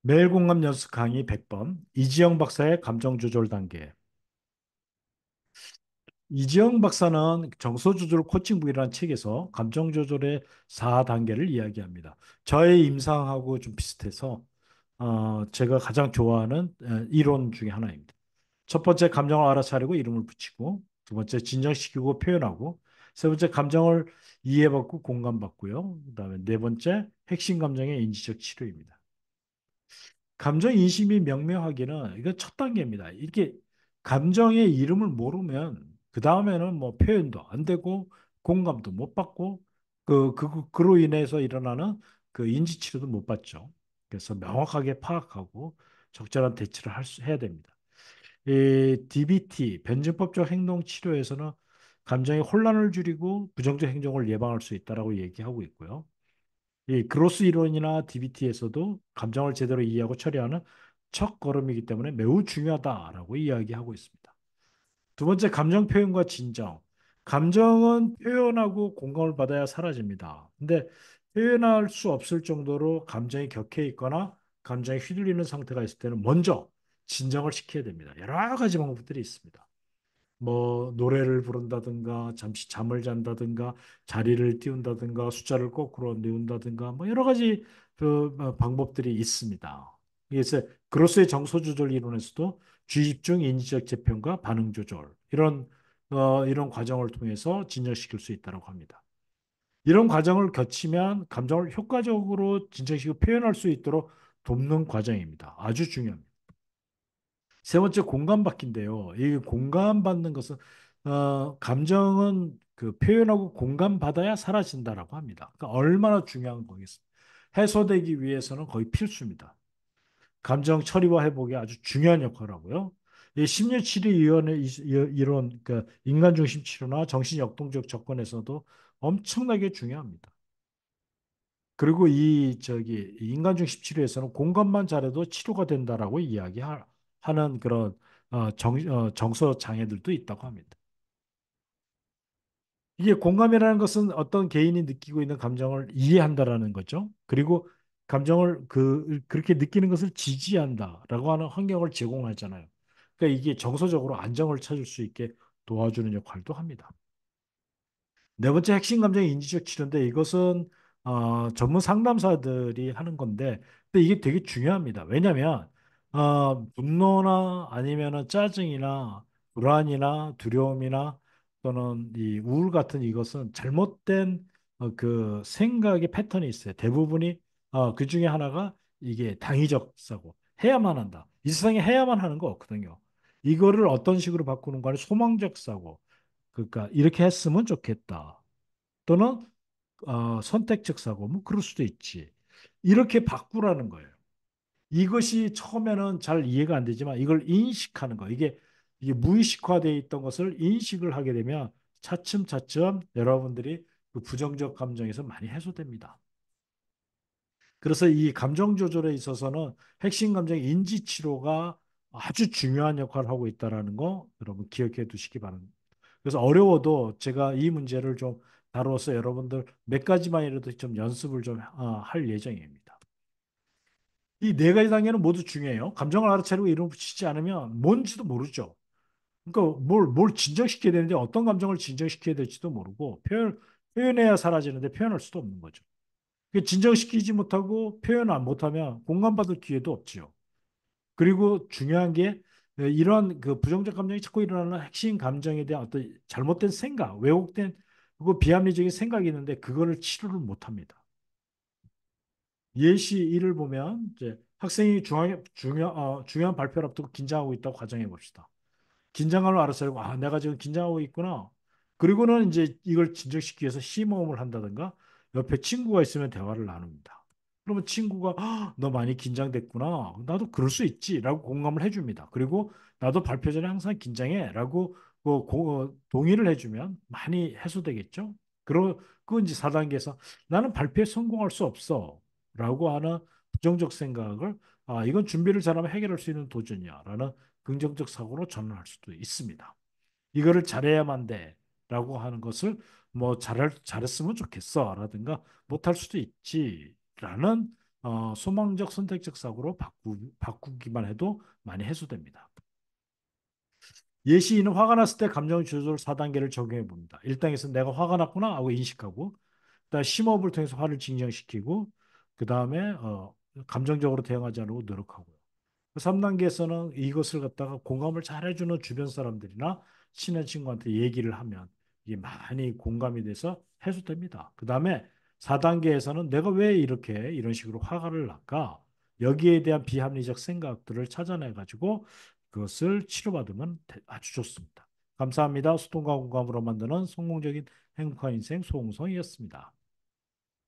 매일 공감 연습 강의 100번. 이지영 박사의 감정 조절 단계. 이지영 박사는 정서 조절 코칭북이라는 책에서 감정 조절의 4단계를 이야기합니다. 저의 임상하고 좀 비슷해서 제가 가장 좋아하는 이론 중에 하나입니다. 첫 번째, 감정을 알아차리고 이름을 붙이고, 두 번째, 진정시키고 표현하고, 세 번째, 감정을 이해받고 공감받고요. 그다음에 네 번째, 핵심 감정의 인지적 치료입니다. 감정 인식이 명명하기는 이건 첫 단계입니다. 이렇게 감정의 이름을 모르면 그 다음에는 뭐 표현도 안 되고 공감도 못 받고 그로 인해서 일어나는 그 인지 치료도 못 받죠. 그래서 명확하게 파악하고 적절한 대처를 해야 됩니다. 이 DBT, 변증법적 행동 치료에서는 감정의 혼란을 줄이고 부정적 행동을 예방할 수 있다라고 얘기하고 있고요. 이 그로스 이론이나 DBT에서도 감정을 제대로 이해하고 처리하는 첫 걸음이기 때문에 매우 중요하다라고 이야기하고 있습니다. 두 번째, 감정 표현과 진정. 감정은 표현하고 공감을 받아야 사라집니다. 근데 표현할 수 없을 정도로 감정이 격해 있거나 감정이 휘둘리는 상태가 있을 때는 먼저 진정을 시켜야 됩니다. 여러 가지 방법들이 있습니다. 뭐 노래를 부른다든가 잠시 잠을 잔다든가 자리를 띄운다든가 숫자를 거꾸로 내운다든가 뭐 여러 가지 방법들이 있습니다. 그래서 그로서의 정서 조절 이론에서도 주의집중, 인지적 재편과 반응 조절 이런 과정을 통해서 진정시킬 수 있다고 합니다. 이런 과정을 거치면 감정을 효과적으로 진정시키고 표현할 수 있도록 돕는 과정입니다. 아주 중요합니다. 세 번째 공감받기인데요. 이 공감받는 것은 감정은 그 표현하고 공감받아야 사라진다라고 합니다. 그러니까 얼마나 중요한 거겠습니까? 해소되기 위해서는 거의 필수입니다. 감정 처리와 회복이 아주 중요한 역할을 하고요. 이 심리치료위원회 이론, 그러니까 인간 중심 치료나 정신 역동적 접근에서도 엄청나게 중요합니다. 그리고 이 저기 인간 중심 치료에서는 공감만 잘해도 치료가 된다라고 이야기하는 그런 정서 장애들도 있다고 합니다. 이게 공감이라는 것은 어떤 개인이 느끼고 있는 감정을 이해한다라는 거죠. 그리고 감정을 그렇게 느끼는 것을 지지한다라고 하는 환경을 제공하잖아요. 그러니까 이게 정서적으로 안정을 찾을 수 있게 도와주는 역할도 합니다. 네 번째 핵심 감정의 인지적 치료인데 이것은 전문 상담사들이 하는 건데 근데 이게 되게 중요합니다. 왜냐하면 분노나 아니면은 짜증이나 불안이나 두려움이나 또는 이 우울 같은 이것은 잘못된 그 생각의 패턴이 있어요. 대부분이 그 중에 하나가 이게 당위적 사고 해야만 한다. 이 세상에 해야만 하는 거 없거든요. 이거를 어떤 식으로 바꾸는가를 소망적 사고 그러니까 이렇게 했으면 좋겠다. 또는 선택적 사고, 뭐 그럴 수도 있지. 이렇게 바꾸라는 거예요. 이것이 처음에는 잘 이해가 안 되지만 이걸 인식하는 거. 이게 무의식화되어 있던 것을 인식을 하게 되면 차츰차츰 여러분들이 그 부정적 감정에서 많이 해소됩니다. 그래서 이 감정 조절에 있어서는 핵심 감정 인지 치료가 아주 중요한 역할을 하고 있다는 거 여러분 기억해 두시기 바랍니다. 그래서 어려워도 제가 이 문제를 좀 다뤄서 여러분들 몇 가지만이라도 좀 연습을 좀 할 예정입니다. 이 네 가지 단계는 모두 중요해요. 감정을 알아차리고 이름을 붙이지 않으면 뭔지도 모르죠. 그러니까 뭘 진정시켜야 되는데 어떤 감정을 진정시켜야 될지도 모르고 표현해야 사라지는데 표현할 수도 없는 거죠. 진정시키지 못하고 표현 안 못하면 공감받을 기회도 없지요. 그리고 중요한 게 이러한 그 부정적 감정이 자꾸 일어나는 핵심 감정에 대한 어떤 잘못된 생각, 왜곡된 그리고 비합리적인 생각이 있는데 그거를 치료를 못합니다. 예시 1을 보면 이제 학생이 중요한 발표를 앞두고 긴장하고 있다고 가정해 봅시다. 긴장감을 알아차리고 내가 지금 긴장하고 있구나. 그리고는 이제 이걸 진정시키기 위해서 심호흡을 한다든가 옆에 친구가 있으면 대화를 나눕니다. 그러면 친구가 너 많이 긴장됐구나. 나도 그럴 수 있지라고 공감을 해줍니다. 그리고 나도 발표 전에 항상 긴장해라고 동의를 해주면 많이 해소되겠죠. 그건 이제 4단계에서 나는 발표에 성공할 수 없어라고 하는 부정적 생각을 이건 준비를 잘하면 해결할 수 있는 도전이야라는 긍정적 사고로 전환할 수도 있습니다. 이거를 잘해야만 돼라고 하는 것을 뭐 잘했으면 좋겠어라든가 못할 수도 있지라는 소망적 선택적 사고로 바꾸기만 해도 많이 해소됩니다. 예시인은 화가 났을 때 감정 조절 4단계를 적용해 봅니다. 1단계에서 내가 화가 났구나 하고 인식하고, 그다음 심호흡을 통해서 화를 진정시키고, 그 다음에 감정적으로 대응하지 않으려고 노력하고요. 3단계에서는 이것을 갖다가 공감을 잘해주는 주변 사람들이나 친한 친구한테 얘기를 하면 이게 많이 공감이 돼서 해소됩니다. 그 다음에 4단계에서는 내가 왜 이렇게 이런 식으로 화를 날까? 여기에 대한 비합리적 생각들을 찾아내가지고 그것을 치료받으면 아주 좋습니다. 감사합니다. 소통과 공감으로 만드는 성공적인 행복한 인생 소홍성이었습니다.